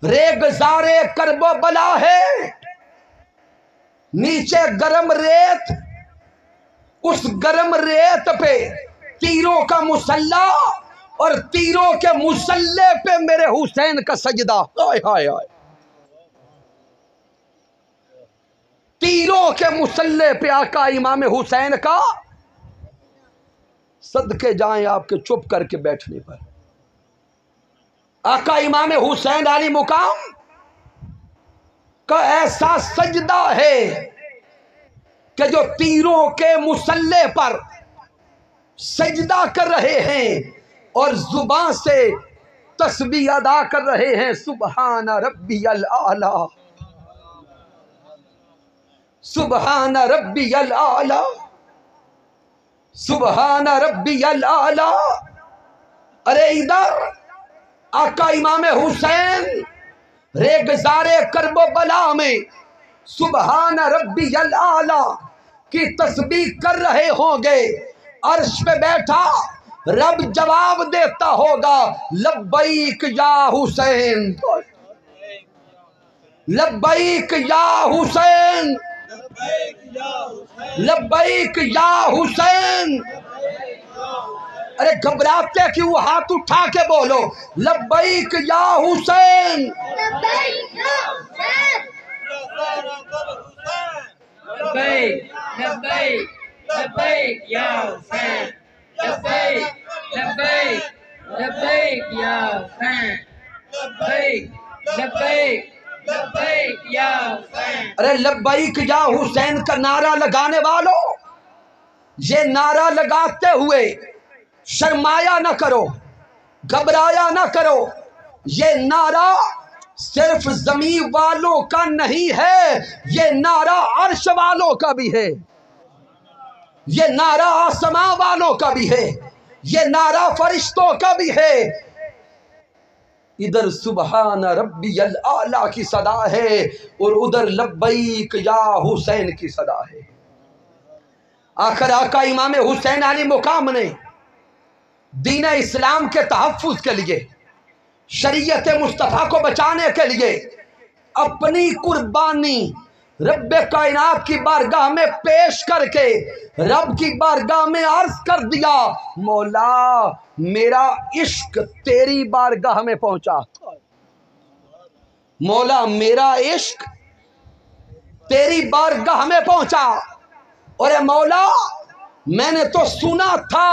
ریگزار کرب و بلا ہے، نیچے گرم ریت، اس گرم ریت پہ تیروں کا مصلی، اور تیروں کے مصلی پہ میرے حسین کا سجدہ۔ ہائے ہائے ہائے، تیروں کے مصلی پہ آقا امام حسین کا، صدقے جائیں آپ کے چپ کر کے بیٹھنے پر۔ آقا امام حسین علی مقام کا ایسا سجدہ ہے کہ جو تیروں کے مصلی پر سجدہ کر رہے ہیں اور زبان سے تسبیح ادا کر رہے ہیں، سبحان ربی الاعلی، سبحان ربی الاعلی، سبحان ربی الاعلی۔ ارے ادھر آقا امام حسین ریگزار کرب و بلا میں سبحان ربی الاعلی کی تسبیح کر رہے ہوں گے، عرش پہ بیٹھا رب جواب دیتا ہوگا لبیک یا حسین، لبیک یا حسین، لبیک یا حسین۔ ارے گھبراتے کیوں، ہاتھ اٹھا کے بولو لبیک یا حسین، لبیک یا حسین، لبیک لبیک لبیک یا حسین، لبیک لبیک لبیک یا حسین، لبیک لبیک لبیک یا حسین۔ ارے لبیک یا حسین کا نعرہ لگانے والوں، یہ نعرہ لگاتے ہوئے شرمایا نہ کرو، گھبرایا نہ کرو۔ یہ نعرہ صرف زمین والوں کا نہیں ہے، یہ نعرہ عرش والوں کا بھی ہے، یہ نعرہ آسمان والوں کا بھی ہے، یہ نعرہ فرشتوں کا بھی ہے۔ ادھر سبحان ربی الاعلی کی صدا ہے اور ادھر لبیک یا حسین کی صدا ہے۔ آخر آقا امام حسین علی مقام نے دین اسلام کے تحفظ کے لیے، شریعت مصطفیٰ کو بچانے کے لیے اپنی قربانی رب کائنات کی بارگاہ میں پیش کر کے رب کی بارگاہ میں عرض کر دیا مولا میرا عشق تیری بارگاہ میں پہنچا، مولا میرا عشق تیری بارگاہ میں پہنچا، اور اے مولا میں نے تو سنا تھا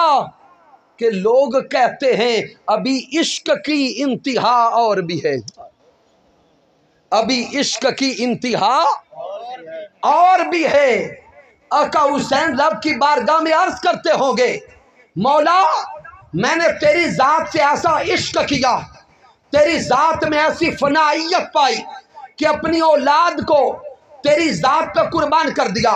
کہ لوگ کہتے ہیں ابھی عشق کی انتہا اور بھی ہے، ابھی عشق کی انتہا اور بھی ہے۔ آقا حسین رب کی بارگاہ میں عرض کرتے ہوں گے مولا میں نے تیری ذات سے ایسا عشق کیا، تیری ذات میں ایسی فنائیت پائی کہ اپنی اولاد کو تیری ذات پہ قربان کر دیا،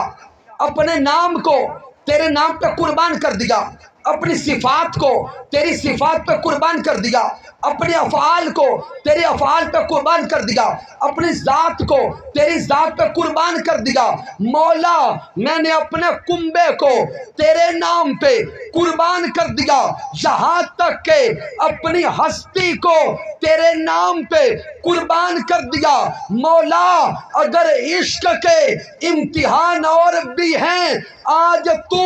اپنے نام کو تیرے نام پہ قربان کر دیا، اپنی صفات کو تیری صفات پہ قربان کر دیا، اپنے افعال کو تیرے افعال پہ قربان کر دیا، اپنی ذات کو تیری ذات پہ قربان کر دیا۔ مولا میں نے اپنے کنبے کو تیرے نام پہ قربان کر دیا، یہاں تک کہ اپنی ہستی کو تیرے نام پہ قربان کر دیا۔ مولا اگر عشق کے امتحان اور بھی ہیں، آج تو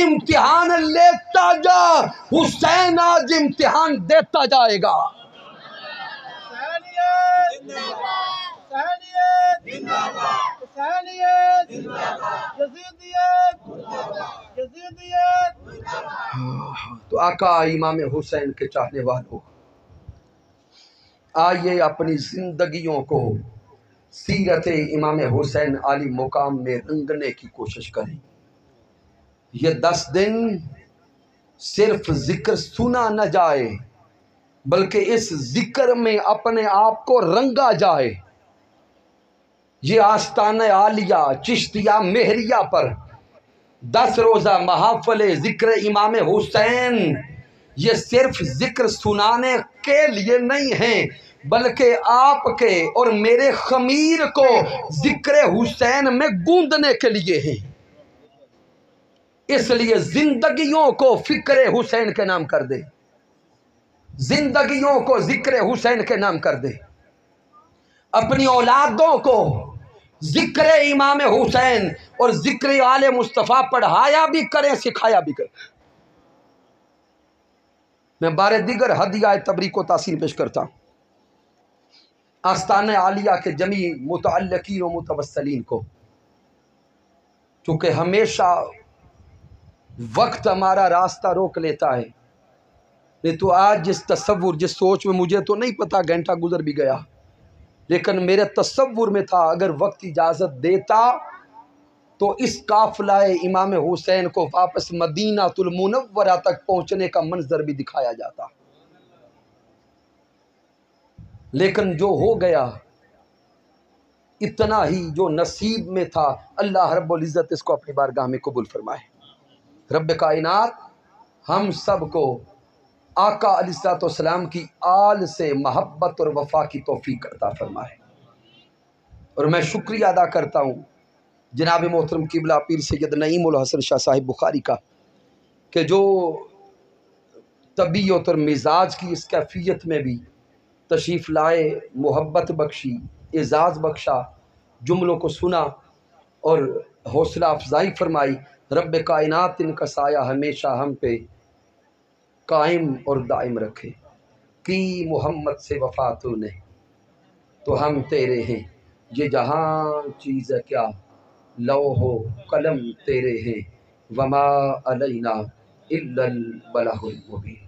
امتحان لیتا جا، حسین آج امتحان دیتا جائے گا۔ تو آقا امام حسین کے چاہنے والوں، آئیے اپنی زندگیوں کو سیرت امام حسین عالی مقام میں رنگنے کی کوشش کریں۔ یہ 10 دن صرف ذکر سنا نہ جائے، بلکہ اس ذکر میں اپنے آپ کو رنگا جائے۔ یہ آستانہ عالیہ چشتیہ مہریہ پر 10 روزہ محافل ذکر امام حسین، یہ صرف ذکر سنانے کے لیے نہیں ہیں، بلکہ آپ کے اور میرے خمیر کو ذکر حسین میں گوندنے کے لیے ہیں۔ اس لیے زندگیوں کو فکر حسین کے نام کر دے، زندگیوں کو ذکر حسین کے نام کر دے، اپنی اولادوں کو ذکر امام حسین اور ذکر آل مصطفیٰ پڑھایا بھی کریں، سکھایا بھی کریں۔ میں بار دیگر ہدیہ تبریک و تحسین پیش کرتا ہوں آستانہ عالیہ کے جمیع متعلقین و متوسلین کو، چونکہ ہمیشہ وقت ہمارا راستہ روک لیتا ہے، نہیں تو آج جس تصور جس سوچ میں، مجھے تو نہیں پتا گھنٹہ گزر بھی گیا، لیکن میرے تصور میں تھا اگر وقت اجازت دیتا تو اس قافلہ امام حسین کو واپس مدینہ المنورہ تک پہنچنے کا منظر بھی دکھایا جاتا، لیکن جو ہو گیا اتنا ہی جو نصیب میں تھا۔ اللہ رب العزت اس کو اپنی بارگاہ میں قبول فرمائے۔ رب کائنات ہم سب کو آقا علیہ الصلوۃ والسلام کی آل سے محبت اور وفا کی توفیق عطا فرمائے۔ اور میں شکریہ ادا کرتا ہوں جناب محترم قبلہ پیر سید نعیم الحسن شاہ صاحب بخاری کا، کہ جو طبیعت اور مزاج کی اس کیفیت میں بھی تشریف لائے، محبت بخشی، اعزاز بخشا، جملوں کو سنا اور حوصلہ افزائی فرمائی۔ رب کائنات ان کا سایہ ہمیشہ ہم پہ قائم اور دائم رکھے۔ کی محمد سے وفا تو نے تو ہم تیرے ہیں، یہ جہاں چیز ہے کیا، لوح و قلم تیرے ہیں، وما علینا الا البلاغ المبین۔